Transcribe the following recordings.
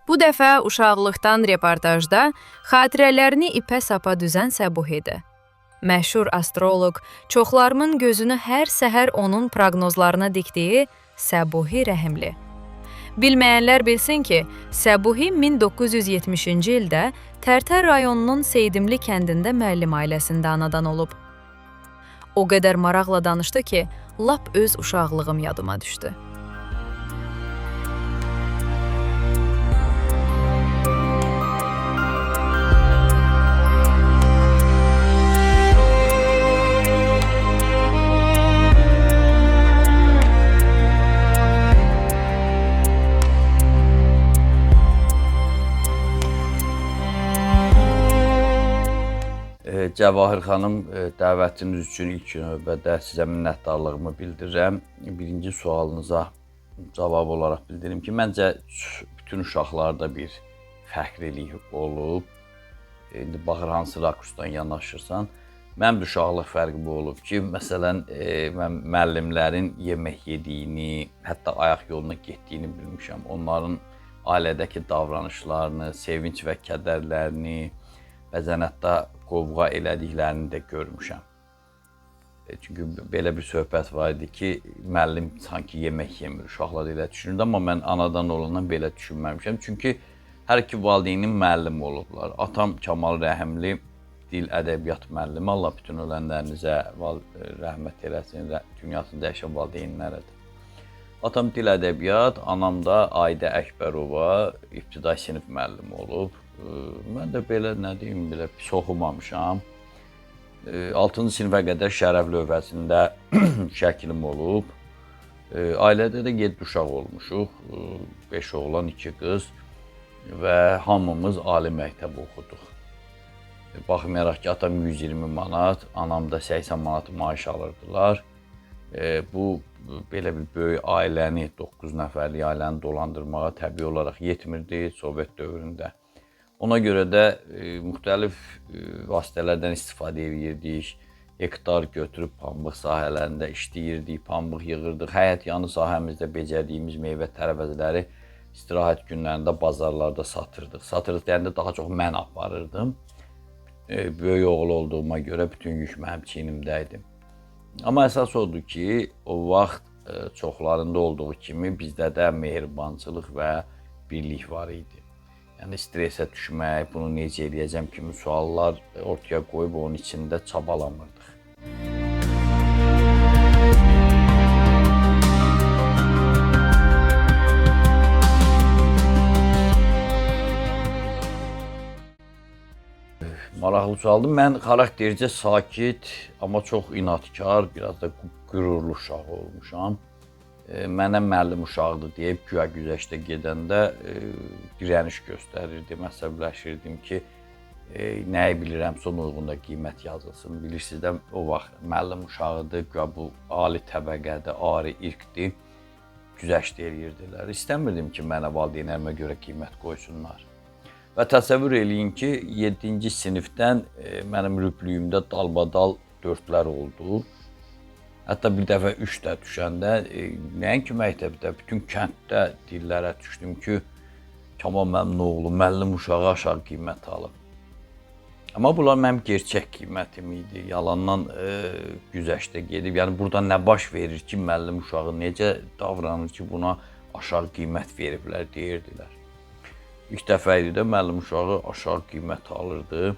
Bu dəfə uşaqlıqdan reportajda xatirələrini ipə sapa düzən Səbuhidir. Məşhur astroloq çoxlarımın gözünü hər səhər onun proqnozlarına dikdiyi Səbuhi Rəhimli. Bilməyənlər bilsin ki, Səbuhi 1970-ci ildə Tərtər rayonunun Seydimli kəndində müəllim ailəsində anadan olub. O qədər maraqla danışdı ki, lap öz uşaqlığım yadıma düşdü. Cəvahir xanım, dəvətiniz üçün ilk növbədə sizə minnətdarlığımı bildirirəm. Birinci sualınıza cavab olaraq bildirim ki, məncə bütün uşaqlarda bir fəxrilik olub. İndi baxır hansı rakursdan yanaşırsan. Mənim də uşaqlıq fərqi bu olub ki, məsələn, mən müəllimlərin yemək yediyini, hətta ayaq yoluna getdiyini bilmişəm. Onların ailədəki davranışlarını, sevinç və kədərlərini, bəzən hətta qovğa elədiklərini də görmüşəm. Çünki belə bir söhbət var idi ki, müəllim sanki yemək yemir, uşaqlar elə düşünürdü, amma mən anadan olandan belə düşünməmişəm. Çünki hər iki valideynim müəllim olublar. Atam Kamal Rəhimli, dil ədəbiyyat müəllimi, Allah bütün ölənlərinizə rəhmət eləsin, dünyasını dəyişən valideynlərədir. Atam dil ədəbiyyat, anam da Aidə Əkbərova ibtidai sinif müəllimi olub. Mən də belə, nə deyim, belə pis oxumamışam. 6-cı sinifə qədər şərəf lövhəsində şəklim olub. Ailədə də 7 uşaq olmuşuq, 5 oğlan, 2 qız və hamımız ali məktəb oxuduq. Baxmayaraq ki, atam 120 manat, anam da 80 manat maaş alırdılar. Bu, belə bir böyük ailəni, 9 nəfərlik ailəni dolandırmağa təbii olaraq yetmirdi Sovet dövründə. Ona görə də müxtəlif vasitələrdən istifadə edirdik. Hektar götürüb pambıq sahələrində işləyirdik, pambıq yığırdıq. Həyət yanı sahəmizdə becərdiyimiz meyvə tərəvəzləri istirahət günlərində bazarlarda satırdıq. Satırdıq deyəndə daha çox mən aparırdım. Böyük oğul olduğuma görə bütün yük mənim çiynimdə idi. Amma əsas odur ki, o vaxt çoxlarında olduğu kimi bizdə də mehribançılıq və birlik var idi. Yəni stresə düşmək, bunu necə eləyəcəm kimi suallar ortaya qoyub onun içində çabalamırdıq. Maraqlı sualdır. Mən xaraktercə sakit, amma çox inadkar, biraz da qürurlu uşaq olmuşam. Mənə müəllim uşaqdır deyib güya güzəştə gedəndə dirəniş göstərirdim, əsəbləşirdim ki, nəyi bilirəmsə onun uyğunda qiymət yazılsın. Bilirsiniz də o vaxt müəllim uşağıdır, güya bu ali təbəqədir, ari irqdir, güzəşt eləyirdilər. İstəmirdim ki, mənə valideynlərimə görə qiymət qoysunlar. Və təsəvvür eləyin ki, 7-ci sinifdən mənim rüblüyümdə dalbadal 4-lər oldu. Hətta bir dəfə 3 də düşəndə, nəinki məktəbdə, bütün kənddə dillərə düşdüm ki, Kamal mənim oğlum, müəllim uşağı aşağı qiymət alıb. Amma bunlar mənim gerçək qiymətim idi, yalandan güzəştə gedib. Yəni, burada nə baş verir ki, müəllim uşağı necə davranır ki, buna aşağı qiymət veriblər, deyirdilər. İlk dəfə idi də müəllim uşağı aşağı qiymət alırdı.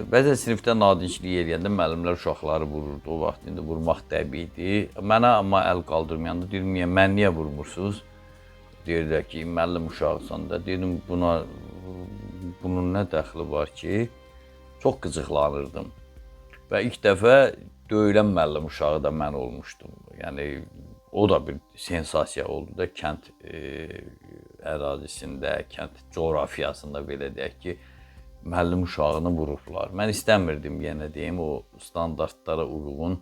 Bəzən sinifdə nadinçilik eləyəndə müəllimlər uşaqları vururdu. O vaxt indi vurmaq təbiidir. Mənə amma əl qaldırmayanda deyirdim, mən niyə vurmursunuz? Deyirlər ki, müəllim uşaqsan da. Deyirdim, bunun nə dəxli var ki? Çox qıcıqlanırdım. Və ilk dəfə döyülən müəllim uşağı da mən olmuşdum. Yəni, o da bir sensasiya oldu da kənd ərazisində, kənd coğrafiyasında belə deyək ki, müəllim uşağını vurublar. Mən istəmirdim, yenə deyim, o standartlara uyğun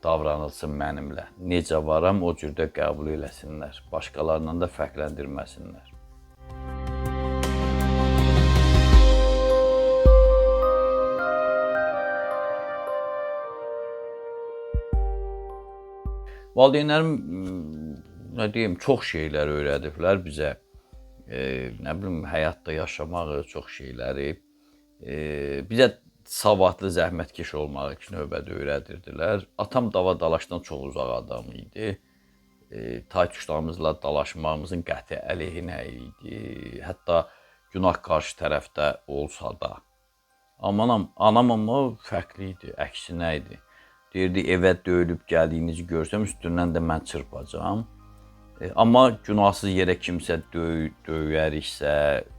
davranılsın mənimlə. Necə varam, o cürdə qəbul eləsinlər. Başqalarından da fərqləndirməsinlər. Valideynlərim, nə deyim, çox şeylər öyrədiblər bizə. nə bilim, həyatda yaşamağı, çox şeyləri. Bizə savadlı, zəhmətkeş olmağı ilk növbədə öyrədirdilər. Atam dava-dalaşdan çox uzaq adam idi. Tay-tuşlarımızla dalaşmağımızın qəti əleyhinə idi. Hətta günah qarşı tərəfdə olsa da. Anam amma fərqli idi, əksinə idi. Deyirdi, evə döyülüb gəldiyinizi görsəm, üstündən də mən çırpacağam. Amma günahsız yerə kimsə döyəriksə,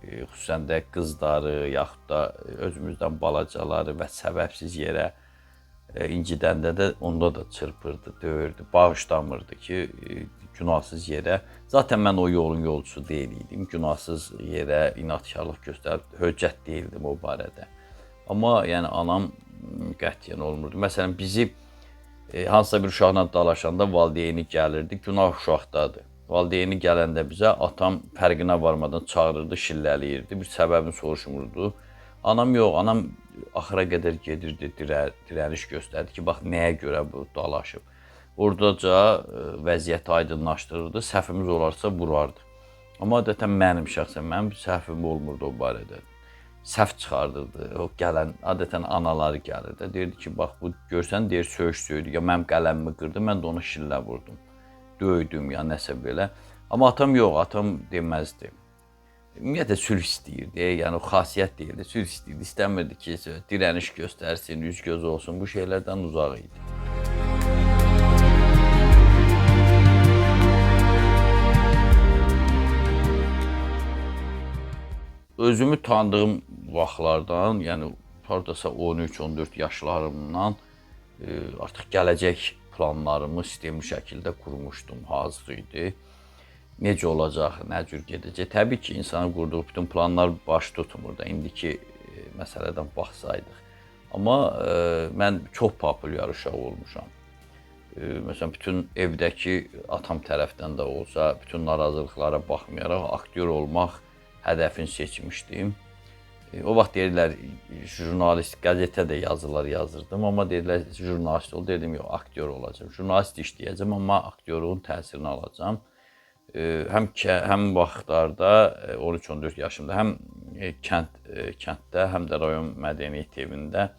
xüsusən də qızları, yaxud da özümüzdən balacaları və səbəbsiz yerə incidəndə də onda da çırpırdı, döyürdü, bağışlamırdı ki, günahsız yerə. Zaten mən o yolun yolcusu deyil idim. Günahsız yerə inadkarlıq göstərib höccət deyildim o barədə. Amma yəni anam qətiyyən olmurdu. Məsələn, bizi hansısa bir uşaqla dalaşanda valideyni gəlirdi, günah uşaqdadır. Valideyni gələndə bizə atam fərqinə varmadan çağırırdı, şillələyirdi, bir səbəbini soruşmurdu. Anam yox, anam axıra qədər gedirdi, dirəniş göstərdi ki, bax nəyə görə bu dalaşıb. Oradaca vəziyyəti aydınlaşdırırdı, səhvimiz olarsa vurardı. Amma adətən mənim səhvim olmurdu o barədə. Səhv çıxardırdı, o gələn, adətən anaları gəlirdi. Deyirdi ki, bax bu görsən, deyir, söyüş-söydü, ya mənim qələmimi qırdı, mən də ona şillə vurdum. Döydüm ya nəsə belə. Amma atam yox, atam deməzdi. Ümumiyyətlə sülh istəyirdi, yəni o xasiyyət deyildi, sülh istəyirdi. İstəmirdi ki, dirəniş göstərsin, üz-göz olsun, bu şeylərdən uzaq idi. Özümü tanıdığım vaxtlardan, yəni hardasa 13-14 yaşlarımdan artıq gələcək planlarımı sistemli şəkildə qurmuşdum, hazır idi. Necə olacaq, nə cür gedəcək. Təbii ki, insanın qurduğu bütün planlar baş tutmur da, indiki məsələdən baxsaydıq. Amma mən çox populyar uşaq olmuşam. Məsələn, bütün evdəki atam tərəfdən də olsa, bütün narazılıqlara baxmayaraq aktyor olmaq hədəfini seçmişdim. O vaxt deyirlər, jurnalist, qəzetə də yazılar yazırdım, amma deyirlər, jurnalist ol, dedim, yox, aktyor olacağım. Jurnalist işləyəcəm, amma aktyorluğun təsirini alacağım. Həm vaxtlarda, 13-14 yaşımda, həm kənddə, həm də rayon mədəniyyət evində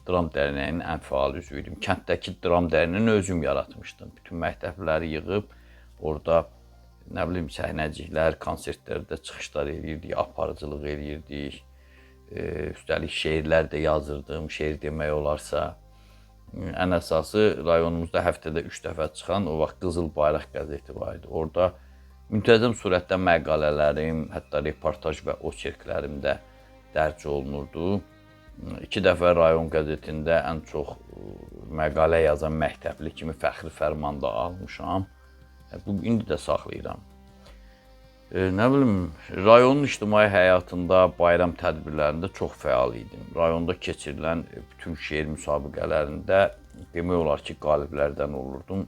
dram dərnəyinin ən fəal üzvü idim. Kənddəki dram dərnəyini özüm yaratmışdım. Bütün məktəbləri yığıb, orada nə bilim, səhnəciklər, konsertlərdə çıxışlar eləyirdik, aparıcılıq eləyirdik. Üstəlik şeirlər də yazırdım, şeir demək olarsa. Ən əsası rayonumuzda həftədə 3 dəfə çıxan o vaxt Qızıl Bayraq qəzeti var idi. Orada müntəzəm surətdə məqalələrim, hətta reportaj və oçerklərim də dərc olunurdu. 2 dəfə rayon qəzetində ən çox məqalə yazan məktəbli kimi fəxri fərman da almışam. Bu indi də saxlayıram. Nə bilim, rayonun ictimai həyatında, bayram tədbirlərində çox fəal idim. Rayonda keçirilən bütün şeir müsabiqələrində demək olar ki, qaliblərdən olurdum.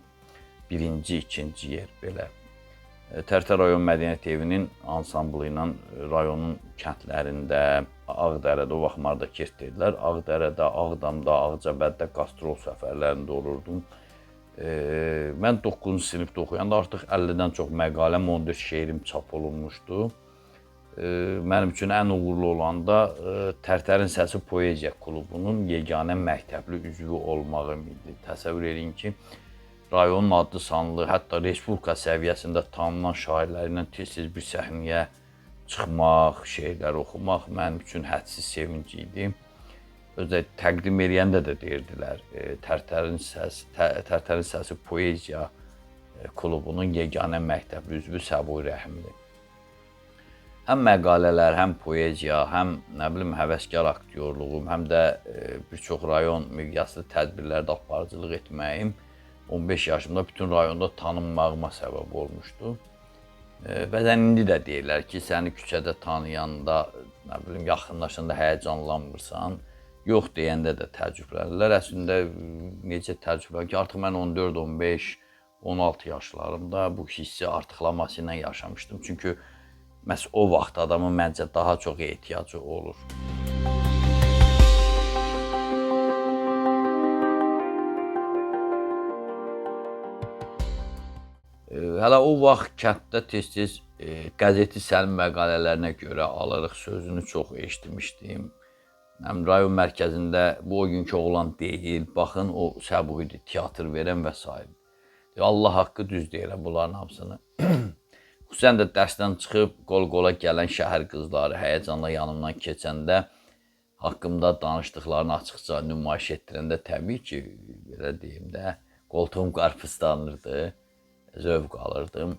Birinci, ikinci yer belə. Tərtər rayon mədəniyyət evinin ansamblı ilə rayonun kəndlərində, Ağdərədə, o vaxt Mardakert dedilər, Ağdərədə, Ağdamda, Ağcabəddə qastrol səfərlərində olurdum. Mən 9-cu sinifdə oxuyanda artıq 50-dən çox məqaləm, 14 şeirim çap olunmuşdu. Mənim üçün ən uğurlu olanda Tərtərin Səsi Poeziya klubunun yeganə məktəbli üzvü olmağım idi. Təsəvvür edin ki, rayonun adlı sanlı, hətta respublika səviyyəsində tanınan şairlərlə tez-tez bir səhnəyə çıxmaq, şeirlər oxumaq mənim üçün hədsiz sevinc idi. Özdə təqdim eləyəndə də deyirdilər, Tərtərin Səsi Poeziya klubunun yeganə məktəbli üzvü Səbuhi Rəhimli. Həm məqalələr, həm poeziya, həm nə bilim həvəskar aktyorluğum, həm də bir çox rayon miqyaslı tədbirlərdə aparıcılıq etməyim 15 yaşımda bütün rayonda tanınmağıma səbəb olmuşdu. Bəzən indi də deyirlər ki, səni küçədə tanıyanda, nə bilim, yaxınlaşanda həyəcanlanmırsan. Yox deyəndə də təəccüblənirlər. Əslində necə təəccüblənirlər ki, artıq mən 14, 15, 16 yaşlarımda bu hissi artıqlaması ilə yaşamışdım. Çünki məhz o vaxt adamın məncə daha çox ehtiyacı olur. Hələ o vaxt kənddə tez-tez Qəzeti sənin məqalələrinə görə alırıq sözünü çox eşitmişdim. Həm rayon mərkəzində bu o günkü oğlan deyil, baxın o Səbuhidir, teatr verən və s. Allah haqqı düz deyirəm bunların hamısını. Xüsusən də dərsdən çıxıb qol-qola gələn şəhər qızları həyəcanla yanımdan keçəndə haqqımda danışdıqlarını açıqca nümayiş etdirəndə təbii ki, belə deyim də, qoltuğum qarpızlanırdı, zövq alırdım.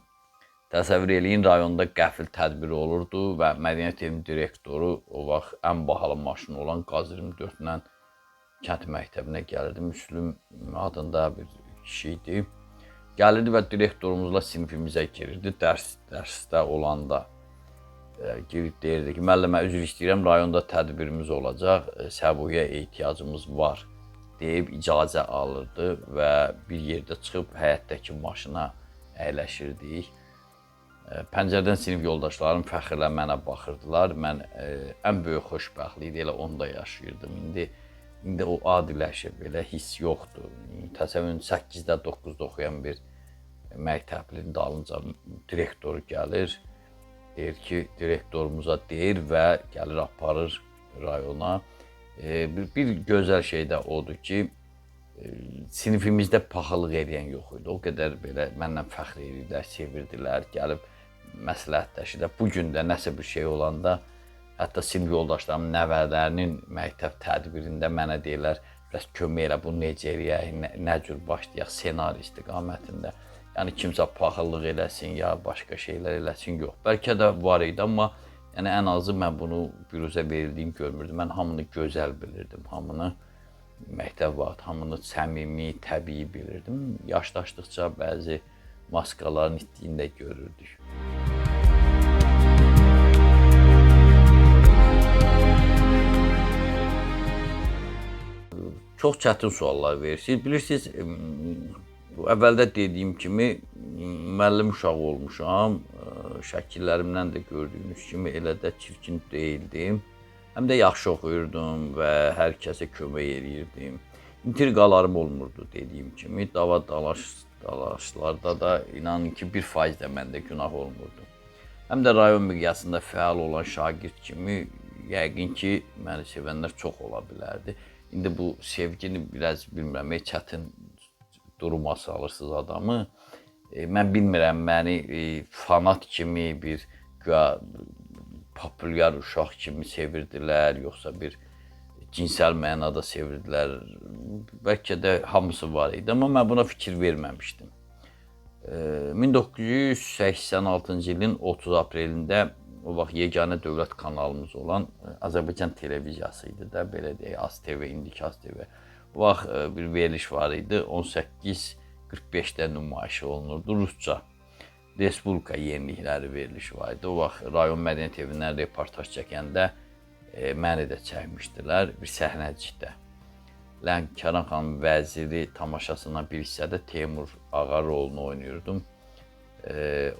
Təsəvvür eləyin, rayonda qəfil tədbiri olurdu və Mədəniyyət evinin direktoru o vaxt ən bahalı maşını olan Qaz 24-lə kənd məktəbinə gəlirdi. Müslüm adında bir kişi idi. Gəlirdi və direktorumuzla sinifimizə girirdi. Dərsdə olanda girib deyirdi ki, müəllimə üzr istəyirəm, rayonda tədbirimiz olacaq, Səbuhiyə ehtiyacımız var deyib icazə alırdı və bir yerdə çıxıb həyətdəki maşına əyləşirdik. Pəncərədən sinif yoldaşlarım fəxrlə mənə baxırdılar. Mən ən böyük xoşbəxtlikdə elə onda yaşayırdım. İndi o adiləşib, belə hiss yoxdur. Təsəvvürün 8-də 9-da oxuyan bir məktəblinin dalınca direktoru gəlir. Deyir ki, direktorumuza deyir və gəlir aparır rayona. Bir gözəl şey də odur ki, sinifimizdə paxıllıq edən yox idi. O qədər belə mənlə fəxr edirlər, sevirdilər, gəlib məsləhətləşirlər. Bu gün də nəsə bir şey olanda, hətta sinif yoldaşlarım nəvələrinin məktəb tədbirində mənə deyirlər, biraz kömək elə, bu necə eləyək, nə cür başlayaq, ssenari istiqamətində. Yəni kimsə paxıllıq eləsin, ya başqa şeylər eləsin, yox. Bəlkə də var idi, amma yəni ən azı mən bunu büruzə verildiyini görmürdüm. Mən hamını gözəl bilirdim, hamını məktəb vaxt, hamını səmimi, təbii bilirdim. Yaşlaşdıqca bəzi maskaların itdiyini də görürdük. Çox çətin suallar verirsiniz. Bilirsiniz, əvvəldə dediyim kimi müəllim uşağı olmuşam. Şəkillərimdən də gördüyünüz kimi elə də çirkin deyildim. Həm də yaxşı oxuyurdum və hər kəsə kömək edirdim. İntriqalarım olmurdu dediyim kimi. Dava dalaşlarda da inanın ki 1% də məndə günah olmurdu. Həm də rayon miqyasında fəal olan şagird kimi yəqin ki məni sevənlər çox ola bilərdi. İndi bu sevgini biraz bilmirəm, çətin duruma salırsınız adamı. Mən bilmirəm, məni fanat kimi bir populyar uşaq kimi sevirdilər, yoxsa bir cinsəl mənada sevirdilər. Bəlkə də hamısı var idi, amma mən buna fikir verməmişdim. 1986-cı ilin 30 aprelində o vaxt yeganə dövlət kanalımız olan Azərbaycan televiziyası idi də, belə deyək, AzTV, indiki AzTV. O vaxt bir veriliş var idi, 18:45-də nümayiş olunurdu, Rusca. Respublika yenilikləri verilişi var idi. O vaxt rayon mədəniyyət evindən reportaj çəkəndə məni də çəkmişdilər bir səhnəcikdə. Lənkəran xanım vəziri tamaşasından bir hissədə Teymur Ağa rolunu oynayırdım.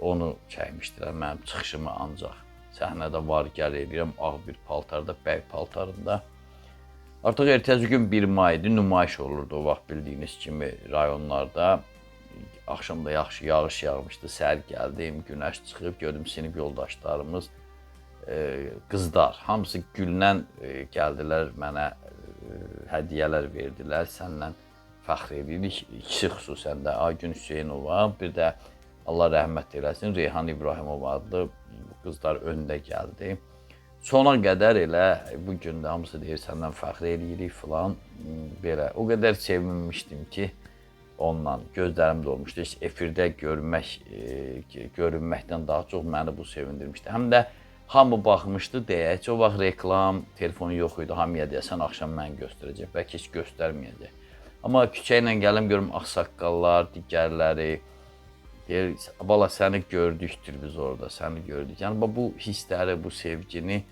Onu çəkmişdilər mənim çıxışımı ancaq. Səhnədə var gəl edirəm, ağ bir paltarda, bəy paltarında. Artıq ertəsi gün 1 may idi, nümayiş olurdu o vaxt bildiyiniz kimi rayonlarda. Axşamda yaxşı yağış yağmışdı, səhər gəldim, günəş çıxıb, gördüm sinif yoldaşlarımız, qızlar, hamısı güllə gəldilər mənə, hədiyyələr verdilər, səndən fəxr edirik. İkisi xüsusən də Aygün Hüseynova, bir də Allah rəhmət eləsin, Reyhan İbrahimov adlı qızlar öndə gəldi. Sona qədər elə bu gün də hamısı deyir səndən fəxr edirik filan, belə. O qədər sevinmişdim ki, ondan gözlərim dolmuşdu. Efirdə görünməkdən daha çox məni bu sevindirmişdi. Həm də hamı baxmışdı deyək, o vaxt reklam, telefonu yox idi, hamıya deyəsən axşam mən göstərəcək, bəlkə heç göstərməyəcək. Amma küçə ilə gəlim, görüm ağsaqqallar, digərləri, deyir, bala səni gördükdür biz orada, səni gördük. Yəni bu hissləri, bu sevgini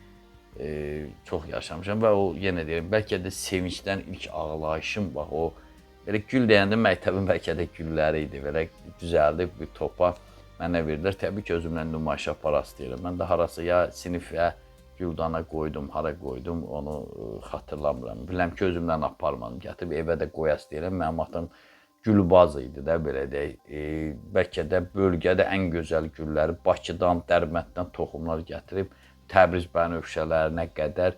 çox yaşamışam və o yenə deyirəm, bəlkə də sevincdən ilk ağlayışım, bax o belə gül deyəndə məktəbin bəlkə də gülləri idi, belə düzəldib bir topa mənə verdilər. Təbii ki, özümlə nümayiş aparası deyirəm. Mən də harası ya sinifə güldana qoydum, hara qoydum, onu xatırlamıram. Biləm ki, özümdən aparmadım, gətirib evə də qoyas deyirəm. Mənim atam gülbaz idi də belə deyək. Bəlkə də bölgədə ən gözəl gülləri Bakıdan, Dərbənddən toxumlar gətirib Təbriz bənövşələrinə qədər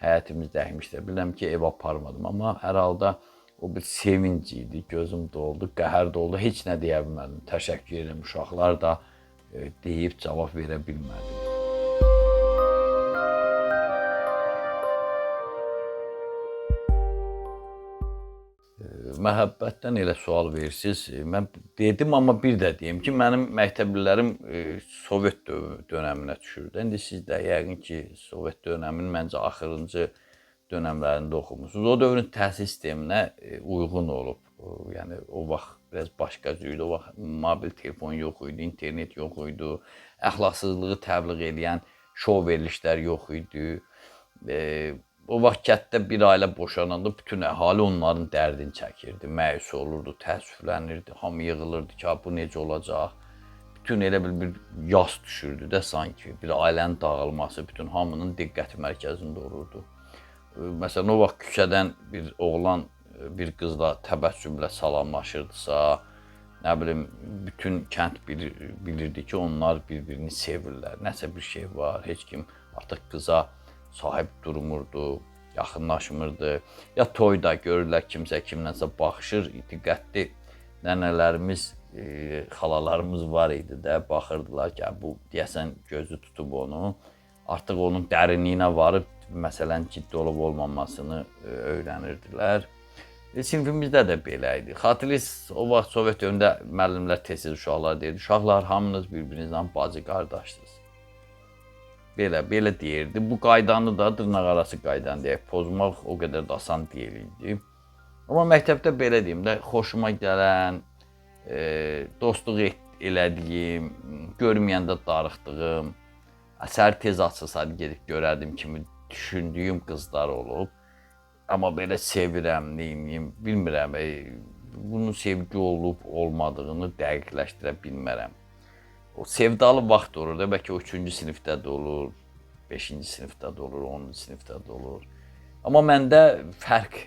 həyətimiz dəymişdi. Bilirəm ki, ev aparmadım, amma hər halda o bir sevinc idi, gözüm doldu, qəhər doldu, heç nə deyə bilmədim. Təşəkkür edirəm, uşaqlar da deyib cavab verə bilmədim. Məhəbbətdən elə sual versiniz. Mən dedim, amma bir də deyim ki, mənim məktəblilərim Sovet dönəminə düşürdü. İndi siz də yəqin ki, Sovet dönəminin məncə axırıncı dönəmlərində oxumusunuz. O dövrün təhsil sisteminə uyğun olub. Yəni o vaxt biraz başqa cür idi. O vaxt mobil telefon yox idi, internet yox idi. Əxlaqsızlığı təbliğ edən şou verilişlər yox idi. O vaxt kənddə bir ailə boşananda bütün əhali onların dərdini çəkirdi, məyus olurdu, təəssüflənirdi, hamı yığılırdı ki, bu necə olacaq? Bütün elə bir yas düşürdü də sanki, bir ailənin dağılması, bütün hamının diqqəti mərkəzində olurdu. Məsələn, o vaxt küçədən bir oğlan bir qızla təbəssümlə salamlaşırdısa, nə bilim, bütün kənd bilirdi ki, onlar bir-birini sevirlər, nəsə bir şey var, heç kim artıq qıza sahib durmurdu, yaxınlaşmırdı. Ya toyda görürlər kimsə kimlənsə baxışır, diqqətli nənələrimiz, xalalarımız var idi də, baxırdılar ki, bu deyəsən gözü tutub onu. Artıq onun dərinliyinə varıb, məsələn, ciddi olub olmamasını öyrənirdilər. Sinifimizdə də belə idi. Xatırlayırsınız, o vaxt Sovet dövründə müəllimlər tez-tez uşaqlar deyirdi, uşaqlar hamınız bir-birinizdən bacı qardaşsınız. Belə deyirdi. Bu qaydanı da dırnaqarası qaydanı deyək, pozmaq o qədər də asan deyildi. Amma məktəbdə belə deyim də, xoşuma gələn, dostluq elədiyim, görməyəndə darıxdığım, əsər tez açılsaydı gedib görərdim kimi düşündüyüm qızlar olub. Amma belə sevirəm, neyim, bilmirəm, bunun sevgi olub olmadığını dəqiqləşdirə bilmərəm. O sevdalı vaxt olur da, bəlkə o 3-cü sinifdə də olur, 5-ci sinifdə də olur, 10-cu sinifdə də olur. Amma məndə fərq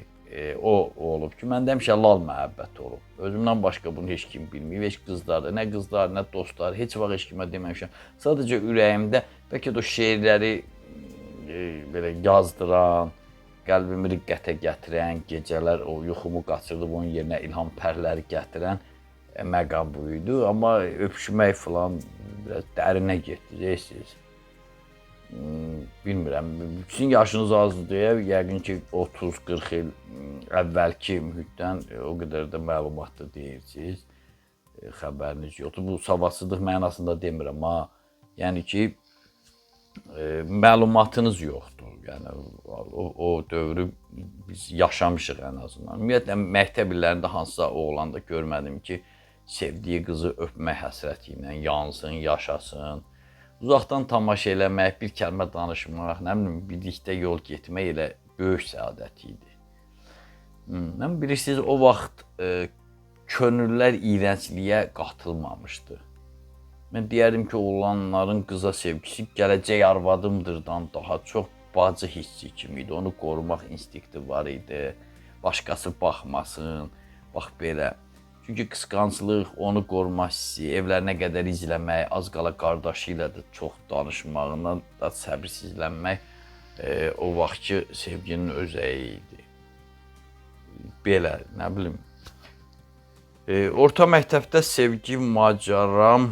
o olub ki, məndə həmişə lal məhəbbət olub. Özümdən başqa bunu heç kim bilməyib, heç qızlar da, nə qızlar, nə dostlar, heç vaxt heç kimə deməmişəm. Sadəcə ürəyimdə bəlkə də o şeirləri belə yazdıran, qəlbimi riqqətə gətirən, gecələr o yuxumu qaçırdıb onun yerinə ilham pərləri gətirən məqam bu idi, amma öpüşmək falan biraz dərinə getdi, deyirsiniz. Bilmirəm, sizin yaşınız azdır deyə, yəqin ki 30-40 il əvvəlki mühitdən o qədər də məlumatlı deyirsiniz, xəbəriniz yoxdur. Bu savadsızlıq mənasında demirəm, amma yəni ki məlumatınız yoxdur. Yəni o dövrü biz yaşamışıq ən azından. Ümumiyyətlə məktəb illərində hansısa oğlanda görmədim ki, sevdiyi qızı öpmək həsrəti ilə yansın, yaşasın. Uzaqdan tamaşa eləmək, bir kəlmə danışmaq, nə bilim, birlikdə yol getmək elə böyük səadət idi. Bilirsiniz, o vaxt könüllər iyrəncliyə qatılmamışdı. Mən deyərdim ki, oğlanların qıza sevgisi gələcək arvadımdırdan daha çox bacı hissi kimi idi. Onu qorumaq instinkti var idi, başqası baxmasın, bax belə. Çünki qısqanclıq, onu qorumaq hissi, evlərinə qədər izləmək, az qala qardaşı ilə də çox danışmağından da səbirsizlənmək o vaxtki sevginin özəyi idi. Belə, nə bilim. Orta məktəbdə sevgi macəram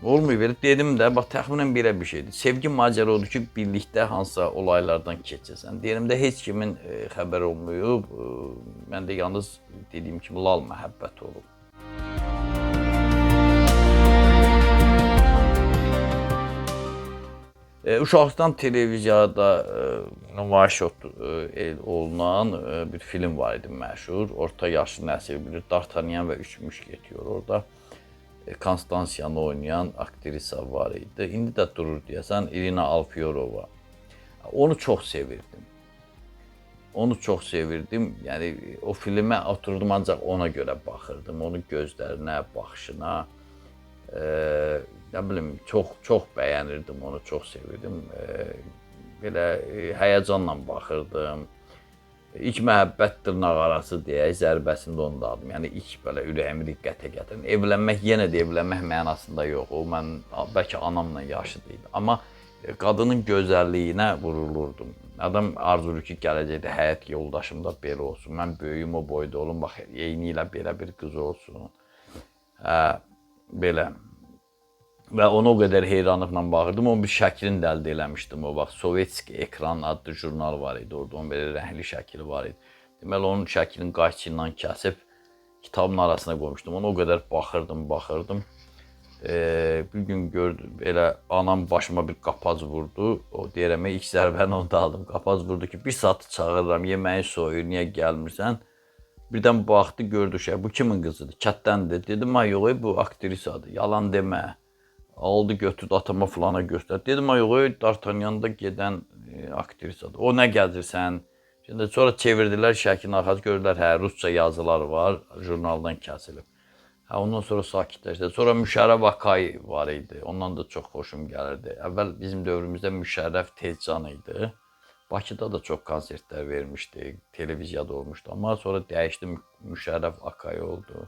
olmuyor, belə dedim də, bax təxminən belə bir şeydir. Sevgi macəra odur ki, birlikdə hansısa olaylardan keçəsən. Deyirəm də, heç kimin xəbər olmayıb, məndə yalnız dediyim kimi lal məhəbbət olub. Uşaqlıqdan televiziyada nümayiş olunan bir film var idi məşhur. Orta yaşlı nəsil bilir, D'Artagnan və Üç Müşketiyor orada. Konstansiyanı oynayan aktrisa var idi. İndi də durur deyəsən, Irina Alfyorova. Onu çox sevirdim. Yəni o filmə oturdum, ancaq ona görə baxırdım. Onun gözlərinə, baxışına. Nə bilim, çox bəyənirdim onu, çox sevirdim. Belə həyəcanla baxırdım. İlk məhəbbət dırnaqarası deyək, zərbəsində onu da aldım. Yəni ilk belə ürəyimi diqqətə gətirin. Evlənmək yenə də evlənmək mənasında yox. O mən bəlkə anamla yaşıdı idi. Amma qadının gözəlliyinə vurulurdum. Adam arzulayır ki, gələcəkdə həyat yoldaşım da belə olsun. Mən böyüyüm, o boyda olum, bax eyni ilə belə bir qız olsun. Belə. Və ona o qədər heyranlıqla baxırdım. Onun bir şəklini də əldə eləmişdim. O vaxt Sovetski Ekran adlı jurnal var idi. Orada onun belə rəngli şəkli var idi. Deməli, onun şəklini qayçından kəsib kitabın arasına qoymuşdum. Ona o qədər baxırdım. Bir gün gördüm, elə anam başıma bir qapaz vurdu. O deyirəm, ilk zərbəni onda aldım. Qapaz vurdu ki, bir saat çağırıram, yeməyi soyur, niyə gəlmirsən? Birdən baxdı, gördü şey, bu kimin qızıdır? Kətdəndir. Dedim, yox, bu aktrisadır, yalan demə. Aldı, götürdü, atama filana göstərdi. Dedim, yox, D'Artagnan'da gedən aktrisadır. O nə gəzirsən? Şimdi sonra çevirdilər şəklini arxası, gördülər, rusca yazılar var, jurnaldan kəsilib. Ondan sonra sakitləşdi. Sonra Müşərrəf Akay var idi. Ondan da çox xoşum gəlirdi. Əvvəl bizim dövrümüzdə Müşərrəf Tezcan idi. Bakıda da çox konsertlər vermişdi, televiziyada olmuşdu. Amma sonra dəyişdi, Müşərrəf Akay oldu.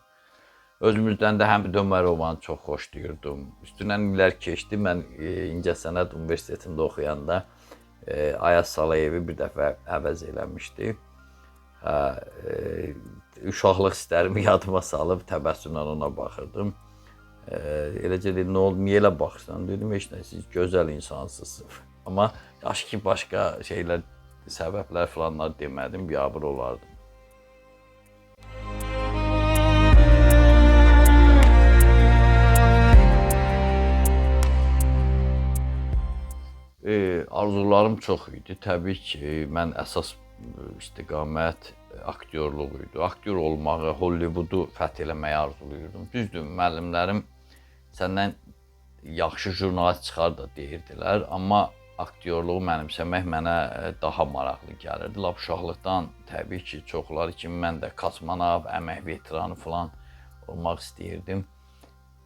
Özümüzdən də həm Dömərovanı çox xoşlayırdım. Üstündən illər keçdi. Mən İncəsənət Universitetində oxuyanda Ayaz Salayevi bir dəfə əvəz eləmişdi. Uşaqlıq hisslərimi yadıma salıb təbəssümlə ona baxırdım. Eləcə dedi, nə oldu, niyə elə baxırsan? Dedim, heç nə, siz gözəl insansınız. Amma yaxşı ki, başqa şeylər, səbəblər falanlar demədim, biabır olardım. Arzularım çox idi. Təbii ki, mən əsas istiqamət aktyorluq idi. Aktyor olmağı, Hollivoodu fəth eləməyi arzulayırdım. Düzdür, müəllimlərim səndən yaxşı jurnalist çıxar da deyirdilər, amma aktyorluğu mənimsəmək mənə daha maraqlı gəlirdi. Lap uşaqlıqdan təbii ki, çoxları kimi mən də kosmonavt, əmək veteranı falan olmaq istəyirdim.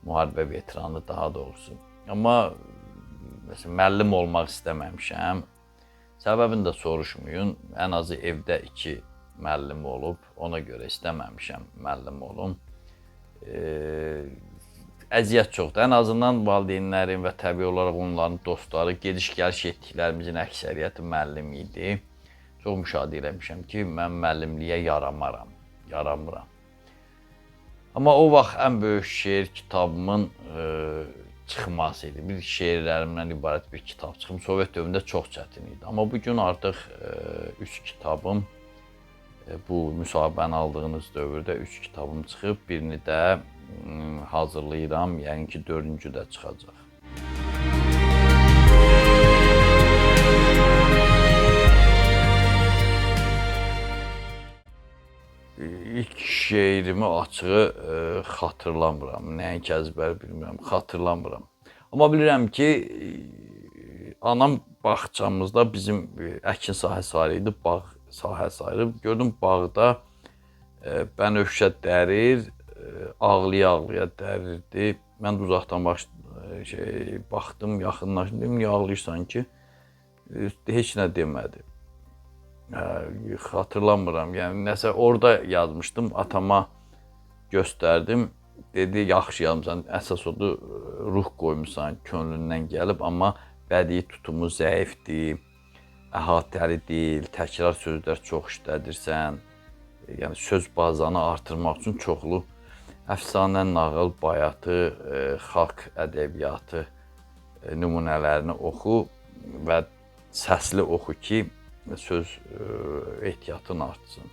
Müharibə veteranı daha doğrusu. Amma məsələn, müəllim olmaq istəməmişəm. Səbəbini də soruşmayın. Ən azı evdə 2 müəllim olub, ona görə istəməmişəm müəllim olum. Əziyyət çoxdur. Ən azından valideynlərim və təbii olaraq onların dostları, gediş-gəliş etdiklərimizin əksəriyyəti müəllim idi. Çox müşahidə eləmişəm ki, mən müəllimliyə yaramıram. Amma o vaxt ən böyük şeir kitabımın çıxması idi. Bir şeirlərimdən ibarət bir kitab çıxım. Sovet dövründə çox çətin idi. Amma bugün artıq 3 kitabım, bu müsahibəni aldığınız dövrdə 3 kitabım çıxıb. Birini də hazırlayıram, yəni ki, 4-cü də çıxacaq. İlk şeirimi açığı xatırlamıram. Nəinki əzbər bilmirəm, xatırlamıram. Amma bilirəm ki, anam bağçamızda bizim əkin sahəsi var idi, bağ sahəsi ayırıb. Gördüm bağda bənövşə dərir, ağlaya-ağlaya dərirdi. Mən də uzaqdan baxdım, yaxınlaşdım, dedim, niyə ağlayırsan ki? Heç nə demədi. Xatırlamıram, yəni nəsə orada yazmışdım, atama göstərdim. Dedi, yaxşı yazmışsan, əsas odur, ruh qoymuşsan, könlündən gəlib, amma bədii tutumu zəifdir, əhatəli deyil, təkrar sözlər çox işlədirsən. Yəni söz bazanı artırmaq üçün çoxlu əfsanə, nağıl, bayatı, xalq ədəbiyyatı nümunələrini oxu və səsli oxu ki, söz ehtiyatın artsın.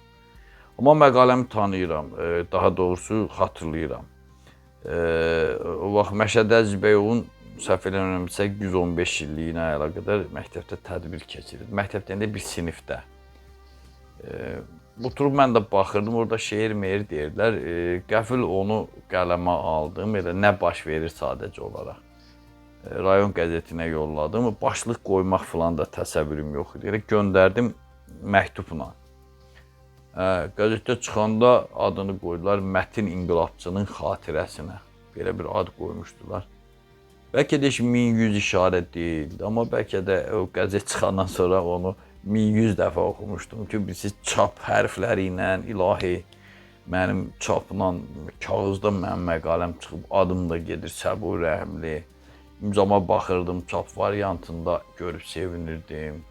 Amma məqaləmi tanıyıram, daha doğrusu xatırlayıram. O vaxt Məşəd Əzizbəyovun səhv eləmirəmsə 115 illiyinə əlaqədar məktəbdə tədbir keçirildi. Məktəbdə bir sinifdə. Oturub mən də baxırdım, orada şeir-meir deyirdilər. Qəfil onu qələmə aldım, elə nə baş verir sadəcə olaraq. Rayon qəzetinə yolladım. Başlıq qoymaq falan da təsəvvürüm yox idi. Elə göndərdim məktubla. Qəzetdə çıxanda adını qoydular Mətin İnqilabçının xatirəsinə. Belə bir ad qoymuşdular. Bəlkə də 1100 işarə deyildi, amma bəlkə də o qəzet çıxandan sonra onu 1100 dəfə oxumuşdum ki, siz çap hərfləri ilə ilahi mənim çapla kağızda mənim məqaləm çıxıb, adım da gedir Səbuhi Rəhimli. İmzama baxırdım, çap variantında görüb sevinirdim.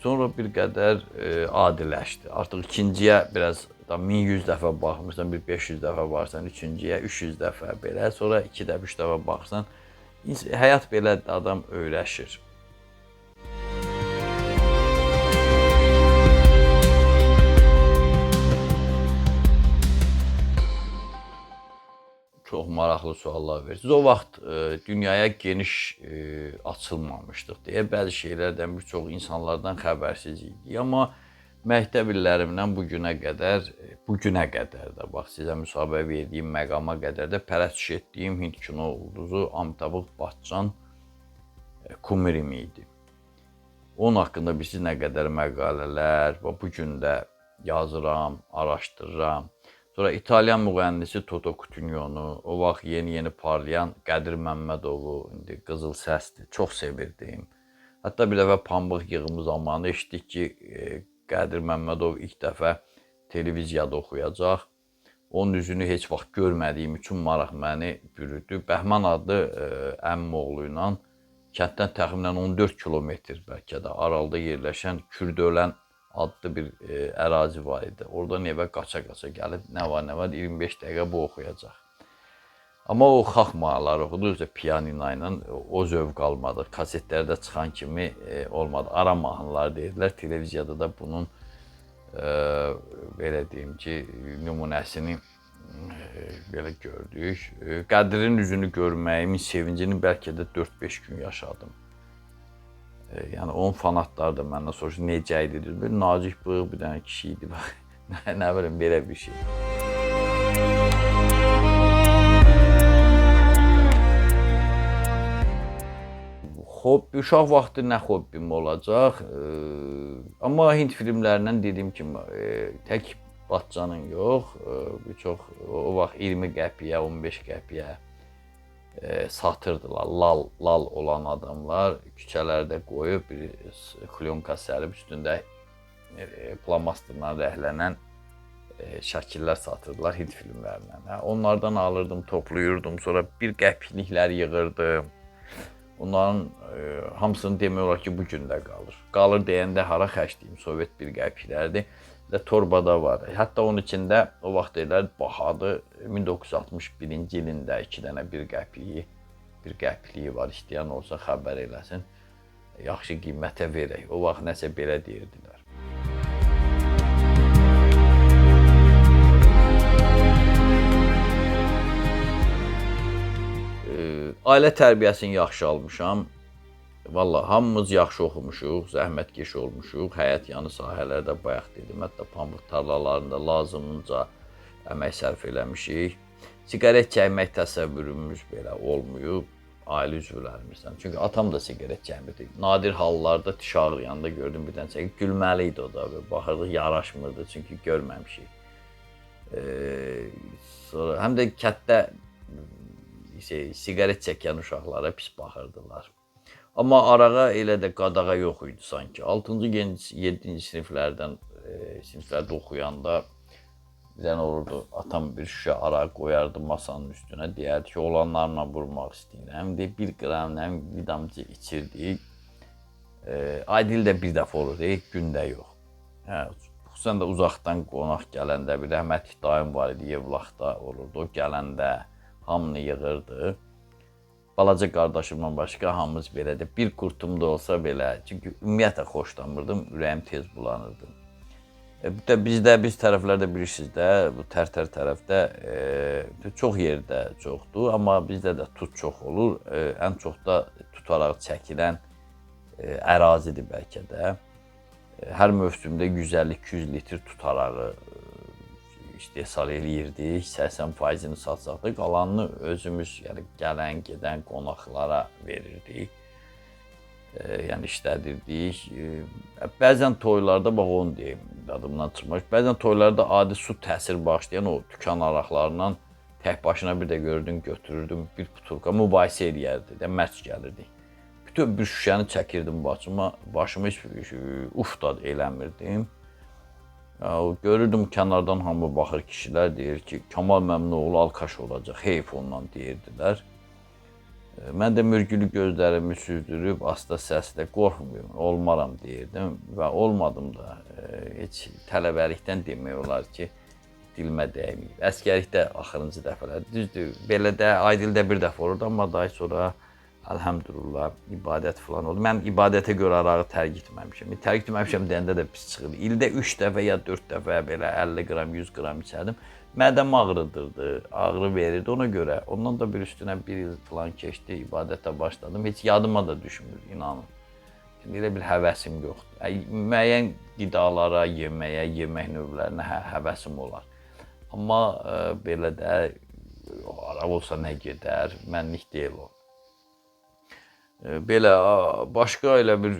Sonra bir qədər adiləşdi. Artıq ikinciyə biraz da 1100 dəfə baxmışsan, bir 500 dəfə baxsan, üçüncüyə 300 dəfə belə, sonra 2 dəfə, 3 dəfə baxsan, həyat belədir, adam öyrəşir. Çox maraqlı suallar verirsiniz. O vaxt dünyaya geniş açılmamışdıq deyə bəzi şeylərdən bir çox insanlardan xəbərsiz idik. Amma məktəb illərimdən bu günə qədər də bax sizə müsahibə verdiyim məqama qədər də pərəstiş etdiyim Hind kino ulduzu Amitabh Bachchan kumirim idi. Onun haqqında bilirsiniz nə qədər məqalələr və bu gün də yazıram, araşdırıram. Sonra İtalyan müğənnisi Toto Cutugno'nu, o vaxt yeni parlayan Qədir Məmmədovu, indi qızıl səsdir, çox sevirdim. Hətta bir dəfə pambıq yığımı zamanı eşitdik ki, Qədir Məmmədov ilk dəfə televiziyada oxuyacaq. Onun üzünü heç vaxt görmədiyim üçün maraq məni bürüdü. Bəhman adlı əmim oğlu ilə kənddən təxminən 14 kilometr bəlkə də aralda yerləşən Kürdölən adlı bir ərazi var idi. Oradan evə qaça-qaça gəlib nə var 25 dəqiqə bu oxuyacaq. Amma o xalq mahnıları oxudu, pianino ilə o zövq almadı. Kasetlərdə çıxan kimi olmadı. Ara mahnılar deyirlər. Televiziyada da bunun belə deyim ki, nümunəsini belə gördük. Qədirin üzünü görməyimin sevincini bəlkə də 4-5 gün yaşadım. Yəni onun fanatları da məndən soruşdu, necə idi? Bir nazik bığ, bir dənə kişi idi. Nə bilim, belə bir şey. Hobbi, uşaq vaxtı nə hobbim olacaq? Amma Hind filmlərindən dediyim kimi, tək Bachchanın yox, bir çox o vaxt 20 qəpiyə, 15 qəpiyə satırdılar. Lal olan adamlar küçələrdə qoyub bir klyonka sərib üstündə plamasterla rəhlənən şəkillər satırdılar Hind filmlərindən. Onlardan alırdım, toplayırdım, sonra bir qəpikliklər yığırdım. Onların hamısını demək olar ki, bu gün də qalır. Qalır deyəndə hara xərcliyim, Sovet bir qəpiklərdir. Torbada var. Hətta onun içində o vaxt elə bahadır. 1961-ci ilində 2 dənə bir qəpikliyi var. İstəyən olsa xəbər eləsin. Yaxşı qiymətə verək. O vaxt nəsə belə deyirdilər. Ailə tərbiyəsini yaxşı almışam. Vallahi hamımız yaxşı oxumuşuq, zəhmətkeş olmuşuq, həyat yanı sahələrdə bayaq dedim, hətta pambıq tarlalarında lazımınca əmək sərf eləmişik. Siqaret çəkmək təsəvvürümüz belə olmayıb ailə üzvlərimizdən. Çünki atam da siqaret çəkmirdi. Nadir hallarda diş ağrıyanda gördüm bir dənə çəkib, gülməli idi o da. Baxırdıq, yaraşmırdı çünki görməmişik. Sonra həm də kətdə siqaret çəkən uşaqlara pis baxırdılar. Amma arağa elə də qadağa yox idi sanki. 6-cı, 7-ci siniflərdə oxuyanda bir dənə olurdu, atam bir şüşə araq qoyardı masanın üstünə, deyərdi ki, olanlarla vurmaq istəyirəm. Bir qram vidamcı içirdik. Ayda ildə bir dəfə olurdu, gündə yox. Xüsusən də uzaqdan qonaq gələndə bir rəhmətli dayım var idi, Yevlaxda olurdu. O gələndə hamını yığırdı. Balaca qardaşımdan başqa hamımız belədir. Bir qurtum da olsa belə, çünki ümumiyyətlə xoşlanmırdım, ürəyim tez bulanırdı. Biz tərəflərdə bilirsiniz də, bu Tərtər tərəfdə çox yerdə çoxdur, amma bizdə də tut çox olur. Ən çox da tutaraq çəkilən ərazidir bəlkə də. Hər mövsümdə 150-200 litr tutarağı istehsal eləyirdik, 80%-ni satsaqdıq, qalanını özümüz gələn, gedən qonaqlara verirdik, yəni işlədirdik. Bəzən toylarda, bax onu deyim, dadımdan çıxmış, bəzən toylarda adi su təsir başlayan o dükan araqlarından tək başına bir də gördün, götürürdüm, bir butulka mübahisə eləyərdi, mərc gəlirdik. bütün bir şüşəni çəkirdim başıma heç uf da eləmirdim. Görürdüm kənardan hamı baxır, kişilər deyir ki, Kamal Məmnuoğlu alkaş olacaq, heyf ondan deyirdilər. Mən də mürgülü gözlərimi süzdürüb, asta səslə qorxmuyorum, olmaram deyirdim və olmadım da. Heç tələbəlikdən demək olar ki, dilimə dəyməyib. Əskərlikdə axırıncı dəfələr, düzdür, belə də Aydildə bir dəfə olurdu, amma daha sonra əlhəmdülillah ibadət falan oldu. Mən ibadətə görə arağı tərk etməmişəm. Tərk etməmişəm deyəndə də pis çıxırdı. İldə 3 dəfə ya 4 dəfə belə 50 qram, 100 qram içərdim. Mədəm ağrıdırdı, ağrı verirdi ona görə. Ondan da bir üstünə bir il falan keçdi, ibadətə başladım. Heç yadıma da düşmür, inanın. Elə bir həvəsim yoxdur. Müəyyən qidalara, yeməyə, yemək növlərinə həvəsim olar. Amma belə də ara olsa nə gedər, mənlik deyil o. Belə başqa elə bir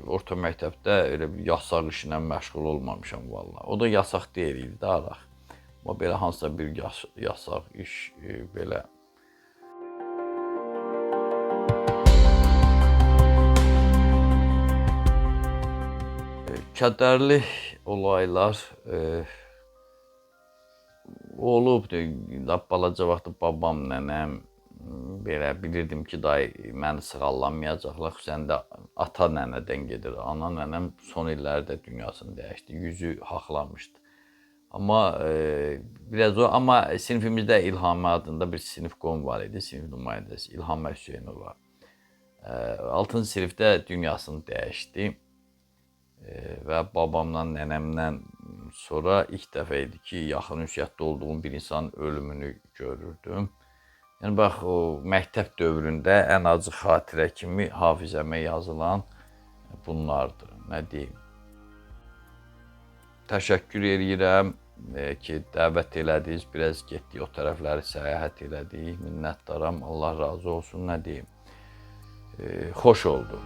orta məktəbdə elə bir yasaq işlə məşğul olmamışam valla. O da yasaq deyil idi də araq. Amma belə hansısa bir yasaq iş belə. Kədərli olaylar olub. Balaca vaxtı babam, nənəm belə bilirdim ki, dayı məni sığallamayacaqlar. Xüsusən də ata nənədən gedir. Ana nənəm son illərdə dünyasını dəyişdi. Yüzü haqlamışdı. Amma biraz o, amma sinifimizdə İlhamə adında bir sinif qohum var idi, sinif nümayəndəsi İlhamə Hüseynova. 6-cı sinifdə dünyasını dəyişdi və babamla, nənəmdən sonra ilk dəfə idi ki, yaxın ünsiyyətdə olduğum bir insanın ölümünü görürdüm. Yəni, bax, o məktəb dövründə ən acı xatirə kimi hafizəmə yazılan bunlardır, nə deyim. Təşəkkür edirəm ki, dəvət elədiniz, biraz getdik, o tərəfləri səyahət elədik, minnətdaram, Allah razı olsun, nə deyim. Xoş oldu.